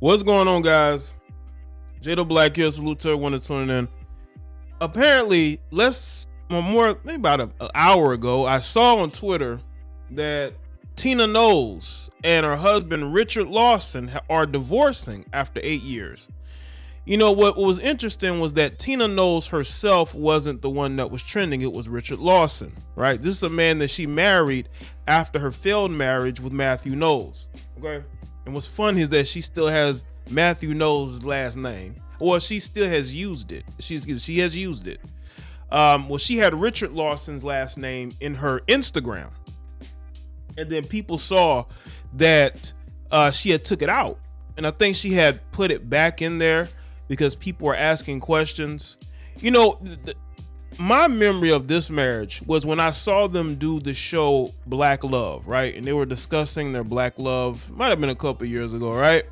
What's going on, guys? Jaye the Black here. Salute to everyone that's tuning in. Apparently, maybe about an hour ago, I saw on Twitter that Tina Knowles and her husband Richard Lawson are divorcing after 8 years. You know, what was interesting was that Tina Knowles herself wasn't the one that was trending. It was Richard Lawson, right? This is a man that she married after her failed marriage with Matthew Knowles. Okay. And what's fun is that she still has Matthew Knowles' last name. Well, she still has used it. She has used it. Well, she had Richard Lawson's last name in her Instagram. And then people saw that she had took it out. And I think she had put it back in there because people were asking questions. You know, my memory of this marriage was when I saw them do the show Black Love, right? And they were discussing their Black Love. Might have been a couple years ago, right?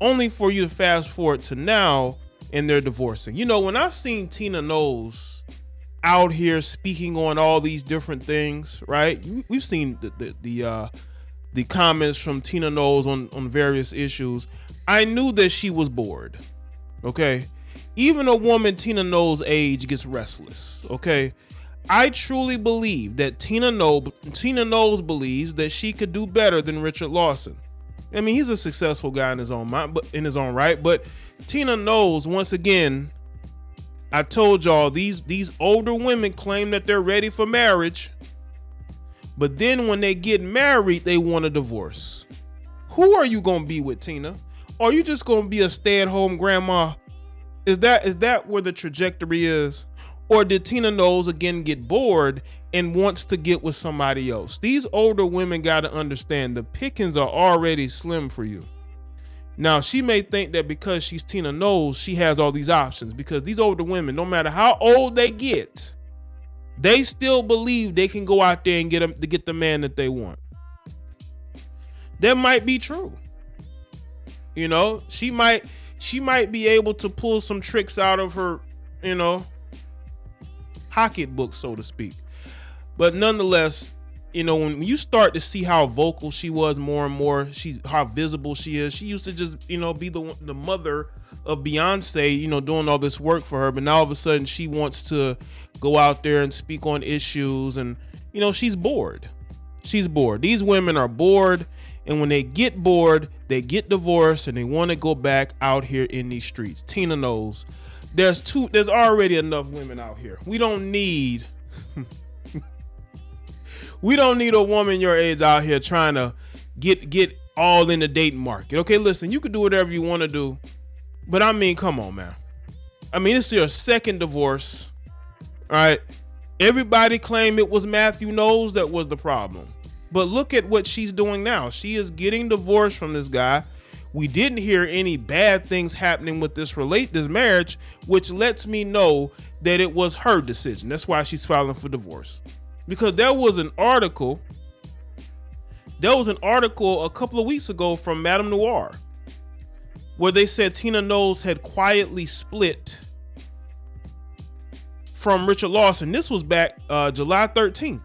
Only for you to fast forward to now and they're divorcing. You know, when I seen Tina Knowles out here speaking on all these different things, right? We've seen the comments from Tina Knowles on various issues. I knew that she was bored, okay? Even a woman Tina Knowles' age gets restless, okay? I truly believe that Tina Knowles believes that she could do better than Richard Lawson. I mean, he's a successful guy in his own mind, but in his own right. But Tina Knowles, once again, I told y'all, these older women claim that they're ready for marriage, but then when they get married, they want a divorce. Who are you gonna be with, Tina? Are you just gonna be a stay-at-home grandma? Is that where the trajectory is? Or did Tina Knowles again get bored and wants to get with somebody else? These older women got to understand the pickings are already slim for you. Now, she may think that because she's Tina Knowles, she has all these options, because these older women, no matter how old they get, they still believe they can go out there and get the man that they want. That might be true. You know, she might be able to pull some tricks out of her, you know, pocketbook, so to speak. But nonetheless, you know, when you start to see how vocal she was more and more, how visible she is. She used to just, you know, be the mother of Beyonce, you know, doing all this work for her. But now all of a sudden she wants to go out there and speak on issues, and, you know, she's bored. She's bored. These women are bored. And when they get bored, they get divorced and they want to go back out here in these streets. Tina Knowles, there's already enough women out here. We don't need a woman your age out here trying to get all in the dating market. Okay, listen, you can do whatever you want to do, but I mean, come on, man. I mean, this is your second divorce. All right. Everybody claimed it was Matthew Knowles that was the problem. But look at what she's doing now. She is getting divorced from this guy. We didn't hear any bad things happening with this marriage, which lets me know that it was her decision. That's why she's filing for divorce. Because there was an article a couple of weeks ago from Madame Noir where they said Tina Knowles had quietly split from Richard Lawson. This was back July 13th.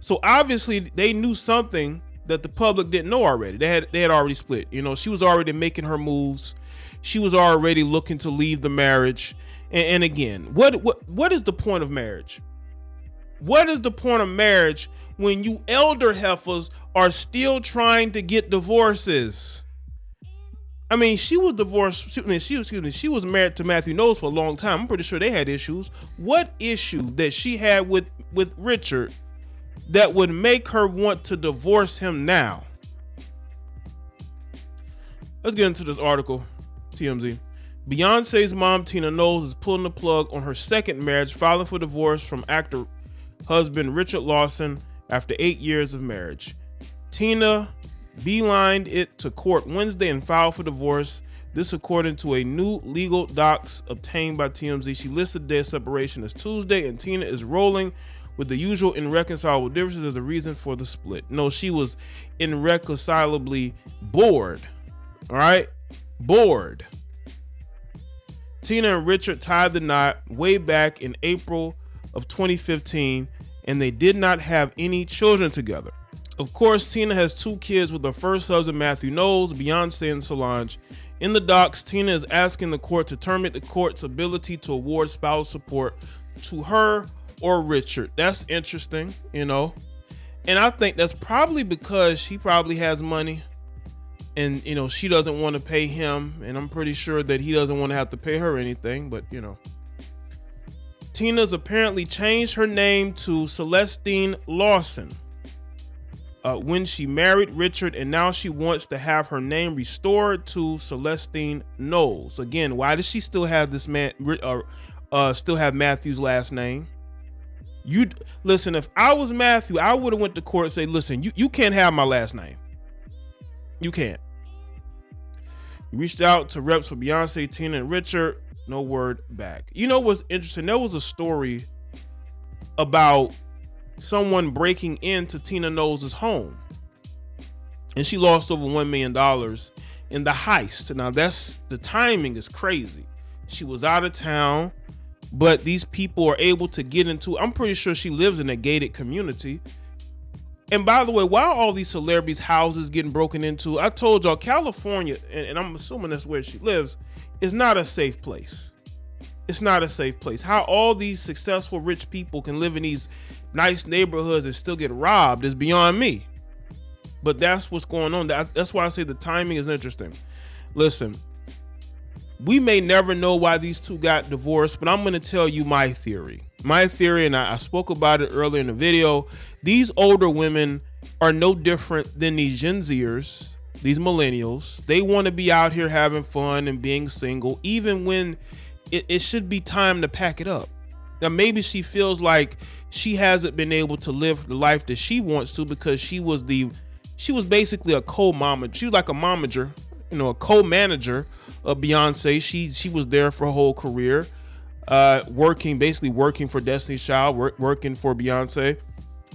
So obviously they knew something that the public didn't know already. They had already split. You know, she was already making her moves. She was already looking to leave the marriage. And again, what is the point of marriage? What is the point of marriage when you elder heifers are still trying to get divorces? I mean, she was divorced. She was married to Matthew Knowles for a long time. I'm pretty sure they had issues. What issue that she had with Richard that would make her want to divorce him now? Let's get into this article, TMZ. Beyonce's mom, Tina Knowles, is pulling the plug on her second marriage, filing for divorce from actor husband Richard Lawson after 8 years of marriage. Tina beelined it to court Wednesday and filed for divorce. This according to a new legal docs obtained by TMZ. She listed their separation as Tuesday, and Tina is rolling with the usual irreconcilable differences as a reason for the split. No, she was irreconcilably bored. All right? Bored. Tina and Richard tied the knot way back in April of 2015, and they did not have any children together. Of course, Tina has 2 kids with her first husband, Matthew Knowles, Beyonce, and Solange. In the docs, Tina is asking the court to terminate the court's ability to award spousal support to her or Richard. That's interesting, you know. And I think that's probably because she probably has money and, you know, she doesn't want to pay him. And I'm pretty sure that he doesn't want to have to pay her anything, but, you know. Tina's apparently changed her name to Celestine Lawson when she married Richard, and now she wants to have her name restored to Celestine Knowles. Again, why does she still have this man, still have Matthew's last name? You listen, if I was Matthew, I would have went to court and say, listen, you can't have my last name. You can't. You reached out to reps for Beyonce, Tina, and Richard. No word back. You know what's interesting? There was a story about someone breaking into Tina Knowles' home, and she lost over $1 million in the heist. Now the timing is crazy. She was out of town, but these people are able to get into, I'm pretty sure she lives in a gated community. And by the way, while all these celebrities' houses getting broken into, I told y'all California, and I'm assuming that's where she lives, is not a safe place. It's not a safe place. How all these successful rich people can live in these nice neighborhoods and still get robbed is beyond me. But that's what's going on. That's why I say the timing is interesting. Listen, we may never know why these two got divorced, but I'm going to tell you my theory. My theory, and I spoke about it earlier in the video, these older women are no different than these Gen Zers, these millennials. They want to be out here having fun and being single, even when it should be time to pack it up. Now, maybe she feels like she hasn't been able to live the life that she wants to because she was basically a co-mama. She was like a momager, you know, a co-manager of Beyonce. She was there for her whole career, basically working for Destiny's Child, working for Beyonce.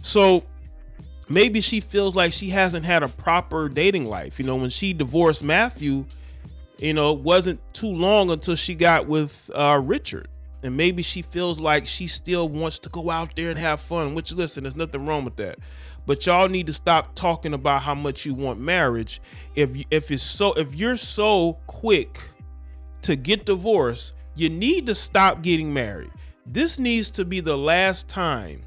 So maybe she feels like she hasn't had a proper dating life. You know, when she divorced Matthew, you know, it wasn't too long until she got with Richard. And maybe she feels like she still wants to go out there and have fun, which, listen, there's nothing wrong with that. But y'all need to stop talking about how much you want marriage. If you're so quick to get divorced, you need to stop getting married. This needs to be the last time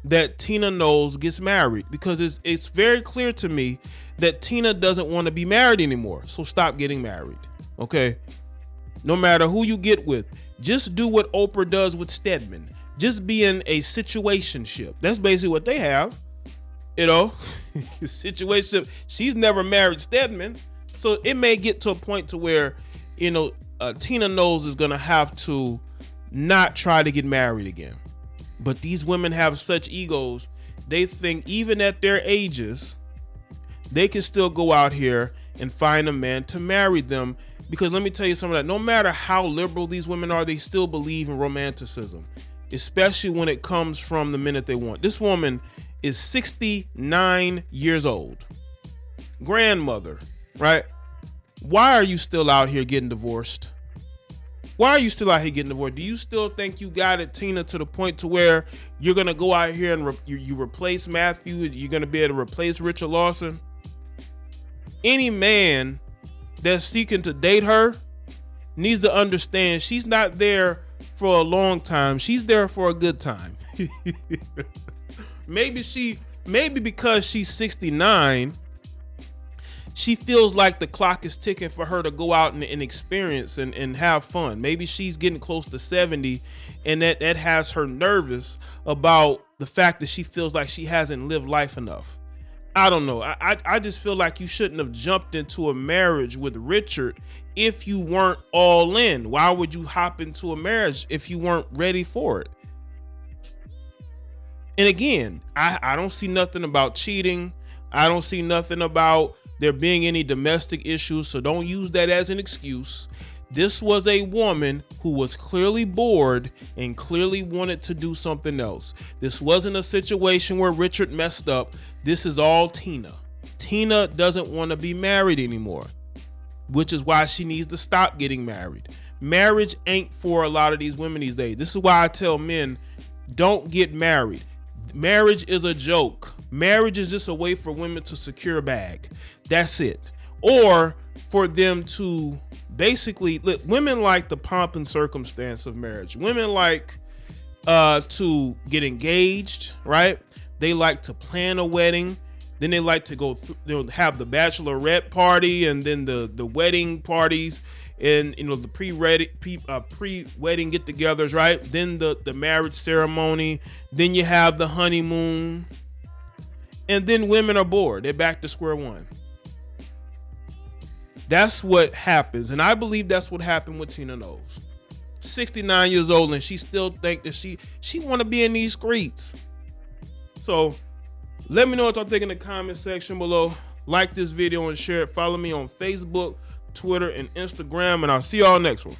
that Tina Knowles gets married, because it's very clear to me that Tina doesn't want to be married anymore. So stop getting married. Okay. No matter who you get with, just do what Oprah does with Stedman. Just be in a situationship. That's basically what they have. You know, situationship. She's never married Stedman. So it may get to a point to where, you know, Tina Knowles is going to have to not try to get married again. But these women have such egos. They think even at their ages, they can still go out here and find a man to marry them. Because let me tell you something, that no matter how liberal these women are, they still believe in romanticism, especially when it comes from the men that they want. This woman is 69 years old, grandmother, right? Why are you still out here getting divorced? Why are you still out here getting divorced? Do you still think you got it, Tina, to the point to where you're going to go out here and you replace Matthew? You're going to be able to replace Richard Lawson? Any man that's seeking to date her needs to understand she's not there for a long time. She's there for a good time. Maybe because she's 69, she feels like the clock is ticking for her to go out and experience and have fun. Maybe she's getting close to 70, and that has her nervous about the fact that she feels like she hasn't lived life enough. I don't know. I just feel like you shouldn't have jumped into a marriage with Richard if you weren't all in. Why would you hop into a marriage if you weren't ready for it? And again, I don't see nothing about cheating. I don't see nothing about there being any domestic issues. So don't use that as an excuse. This was a woman who was clearly bored and clearly wanted to do something else. This wasn't a situation where Richard messed up. This is all Tina. Tina doesn't want to be married anymore, which is why she needs to stop getting married. Marriage ain't for a lot of these women these days. This is why I tell men, don't get married. Marriage is a joke. Marriage is just a way for women to secure a bag. That's it. Or for them to basically, look, women like the pomp and circumstance of marriage. Women like to get engaged, right? They like to plan a wedding. Then they like to go they'll have the bachelorette party and then the wedding parties and the pre-wedding get-togethers, right? Then the marriage ceremony. Then you have the honeymoon. And then women are bored. They're back to square one. That's what happens. And I believe that's what happened with Tina Knowles. 69 years old and she still think that she want to be in these streets. So let me know what y'all think in the comment section below. Like this video and share it. Follow me on Facebook, Twitter, and Instagram. And I'll see y'all next one.